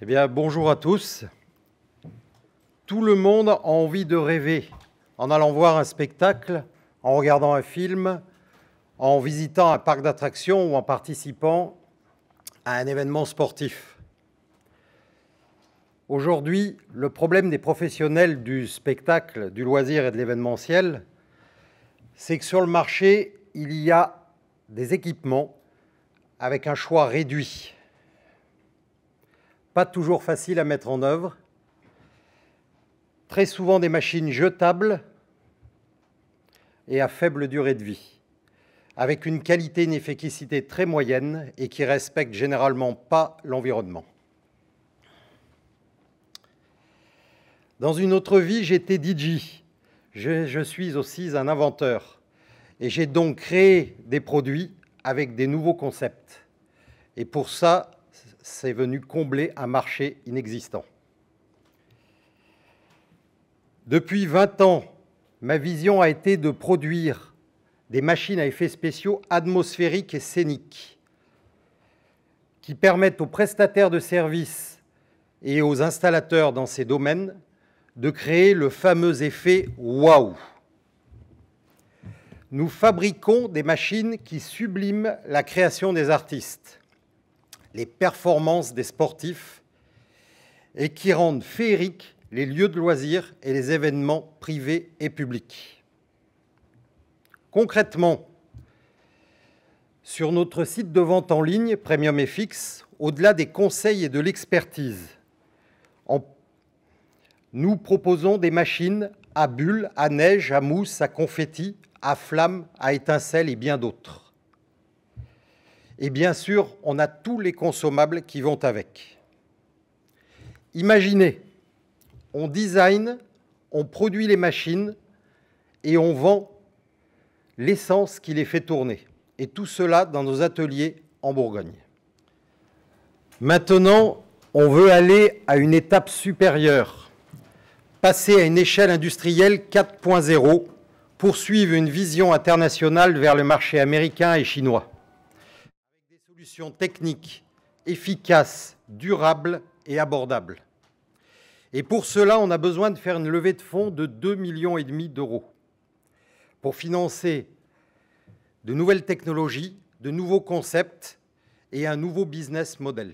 Eh bien, bonjour à tous. Tout le monde a envie de rêver en allant voir un spectacle, en regardant un film, en visitant un parc d'attractions ou en participant à un événement sportif. Aujourd'hui, le problème des professionnels du spectacle, du loisir et de l'événementiel, c'est que sur le marché, il y a des équipements avec un choix réduit. Pas toujours facile à mettre en œuvre, très souvent des machines jetables et à faible durée de vie, avec une qualité et une efficacité très moyenne et qui ne respectent généralement pas l'environnement. Dans une autre vie, j'étais DJ. Je suis aussi un inventeur et j'ai donc créé des produits avec des nouveaux concepts. Et pour ça, c'est venu combler un marché inexistant. Depuis 20 ans, ma vision a été de produire des machines à effets spéciaux atmosphériques et scéniques qui permettent aux prestataires de services et aux installateurs dans ces domaines de créer le fameux effet « waouh ». Nous fabriquons des machines qui subliment la création des artistes, les performances des sportifs et qui rendent féeriques les lieux de loisirs et les événements privés et publics. Concrètement, sur notre site de vente en ligne Premium FX, au-delà des conseils et de l'expertise, nous proposons des machines à bulles, à neige, à mousse, à confetti, à flammes, à étincelles et bien d'autres. Et bien sûr, on a tous les consommables qui vont avec. Imaginez, on design, on produit les machines et on vend l'essence qui les fait tourner. Et tout cela dans nos ateliers en Bourgogne. Maintenant, on veut aller à une étape supérieure, passer à une échelle industrielle 4.0, poursuivre une vision internationale vers le marché américain et chinois. Avec des solutions techniques, efficaces, durables et abordables. Et pour cela, on a besoin de faire une levée de fonds de 2,5 millions d'euros pour financer de nouvelles technologies, de nouveaux concepts et un nouveau business model.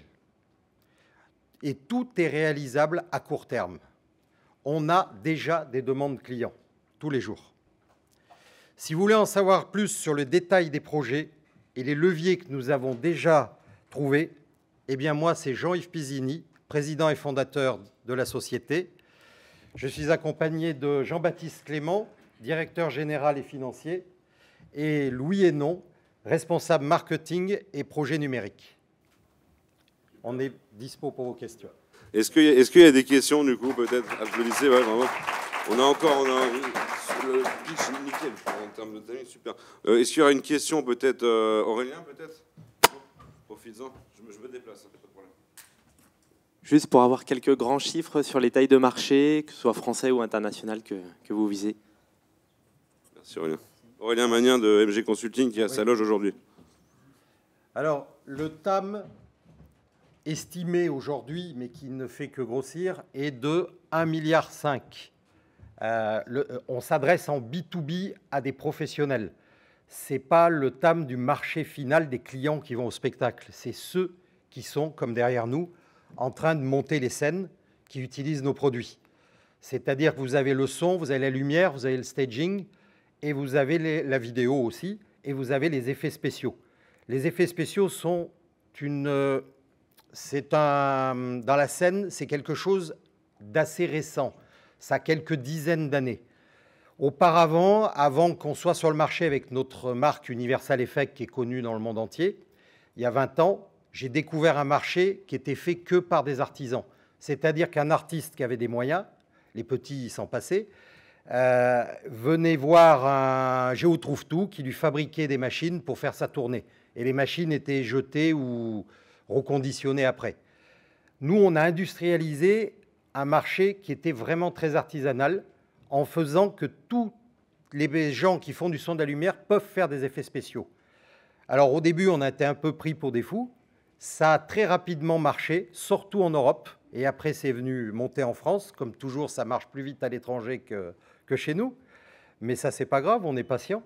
Et tout est réalisable à court terme. On a déjà des demandes clients tous les jours. Si vous voulez en savoir plus sur le détail des projets et les leviers que nous avons déjà trouvés, eh bien moi, c'est Jean-Yves Pisini, président et fondateur de la société. Je suis accompagné de Jean-Baptiste Clément, directeur général et financier, et Louis Hénon, responsable marketing et projet numérique. On est dispo pour vos questions. Est-ce qu'il y a des questions, du coup, peut-être? Applaudissez, ouais, vraiment. On a le pitch nickel en termes de timing, super. Est-ce qu'il y aura une question, peut-être, Aurélien, peut-être? Profites-en, je me déplace, pas de problème. Juste pour avoir quelques grands chiffres sur les tailles de marché, que ce soit français ou international, que vous visez. Merci Aurélien. Aurélien Magnin de MG Consulting qui a sa loge aujourd'hui. Alors, le TAM estimé aujourd'hui, mais qui ne fait que grossir, est de 1,5 milliard. On s'adresse en B2B à des professionnels. Ce n'est pas le TAM du marché final des clients qui vont au spectacle. C'est ceux qui sont, comme derrière nous, en train de monter les scènes, qui utilisent nos produits. C'est-à-dire que vous avez le son, vous avez la lumière, vous avez le staging, et vous avez la vidéo aussi, et vous avez les effets spéciaux. Les effets spéciaux sont dans la scène, c'est quelque chose d'assez récent. Ça a quelques dizaines d'années. Auparavant, avant qu'on soit sur le marché avec notre marque Universal Effect, qui est connue dans le monde entier, il y a 20 ans, j'ai découvert un marché qui était fait que par des artisans. C'est-à-dire qu'un artiste qui avait des moyens, les petits s'en passaient, venait voir un Géotrouve-Tout qui lui fabriquait des machines pour faire sa tournée. Et les machines étaient jetées ou reconditionnées après. Nous, on a industrialisé un marché qui était vraiment très artisanal en faisant que tous les gens qui font du son de la lumière peuvent faire des effets spéciaux. Alors au début, on a été un peu pris pour des fous Ça a très rapidement marché, surtout en Europe. Et après, c'est venu monter en France. Comme toujours, ça marche plus vite à l'étranger que chez nous. Mais ça, c'est pas grave, on est patient.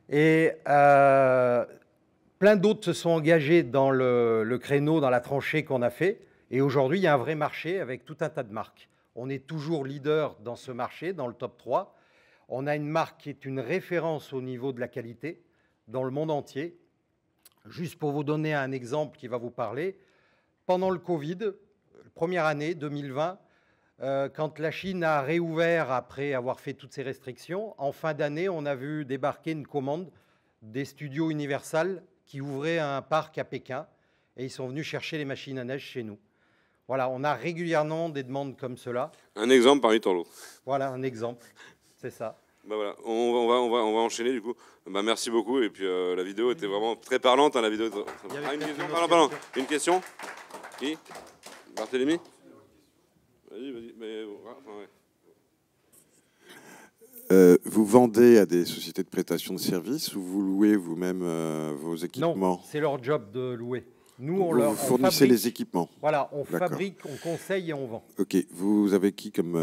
Et plein d'autres se sont engagés dans le créneau, dans la tranchée qu'on a fait. Et aujourd'hui, il y a un vrai marché avec tout un tas de marques. On est toujours leader dans ce marché, dans le top 3. On a une marque qui est une référence au niveau de la qualité dans le monde entier. Juste pour vous donner un exemple qui va vous parler, pendant le Covid, première année 2020, quand la Chine a réouvert après avoir fait toutes ces restrictions, en fin d'année, on a vu débarquer une commande des studios Universal qui ouvraient un parc à Pékin et ils sont venus chercher les machines à neige chez nous. Voilà, on a régulièrement des demandes comme cela. Un exemple parmi tant d'autres. Voilà, un exemple, c'est ça. Bah voilà, on va enchaîner du coup. Bah merci beaucoup et puis la vidéo était vraiment très parlante. Hein, la vidéo. Une question, pardon. Une question. Qui? Barthélémy. Vas-y. Vous vendez à des sociétés de prestation de services ou vous louez vous-même vos équipements? Non, c'est leur job de louer. Nous, vous fournissez les équipements. Voilà, on fabrique, on conseille et on vend. Ok, vous avez qui comme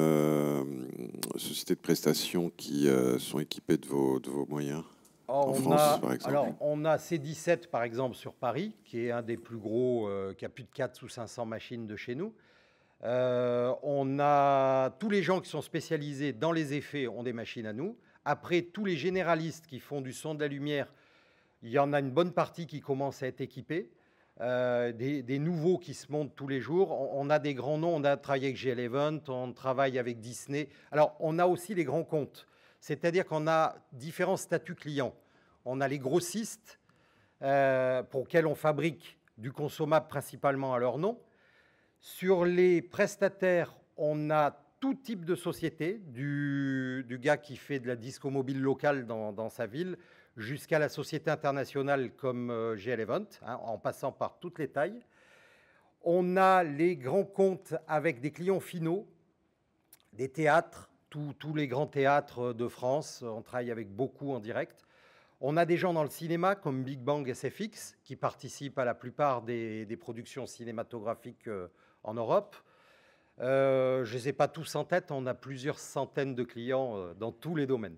société de prestation qui sont équipées de vos moyens en France, par exemple? Alors, on a C17, par exemple, sur Paris, qui est un des plus gros, qui a plus de 400 ou 500 machines de chez nous. On a tous les gens qui sont spécialisés dans les effets ont des machines à nous. Après, tous les généralistes qui font du son, de la lumière, il y en a une bonne partie qui commence à être équipés. Des nouveaux qui se montent tous les jours. On a des grands noms, on a travaillé avec GL Event, on travaille avec Disney. Alors, on a aussi les grands comptes, c'est-à-dire qu'on a différents statuts clients. On a les grossistes pour lesquels on fabrique du consommable principalement à leur nom. Sur les prestataires, on a tout type de société, du gars qui fait de la disco mobile locale dans sa ville, jusqu'à la société internationale comme GL Event, hein, en passant par toutes les tailles. On a les grands comptes avec des clients finaux, des théâtres, tous les grands théâtres de France, on travaille avec beaucoup en direct. On a des gens dans le cinéma comme Big Bang SFX qui participent à la plupart des productions cinématographiques en Europe. Je ne les ai pas tous en tête, on a plusieurs centaines de clients dans tous les domaines.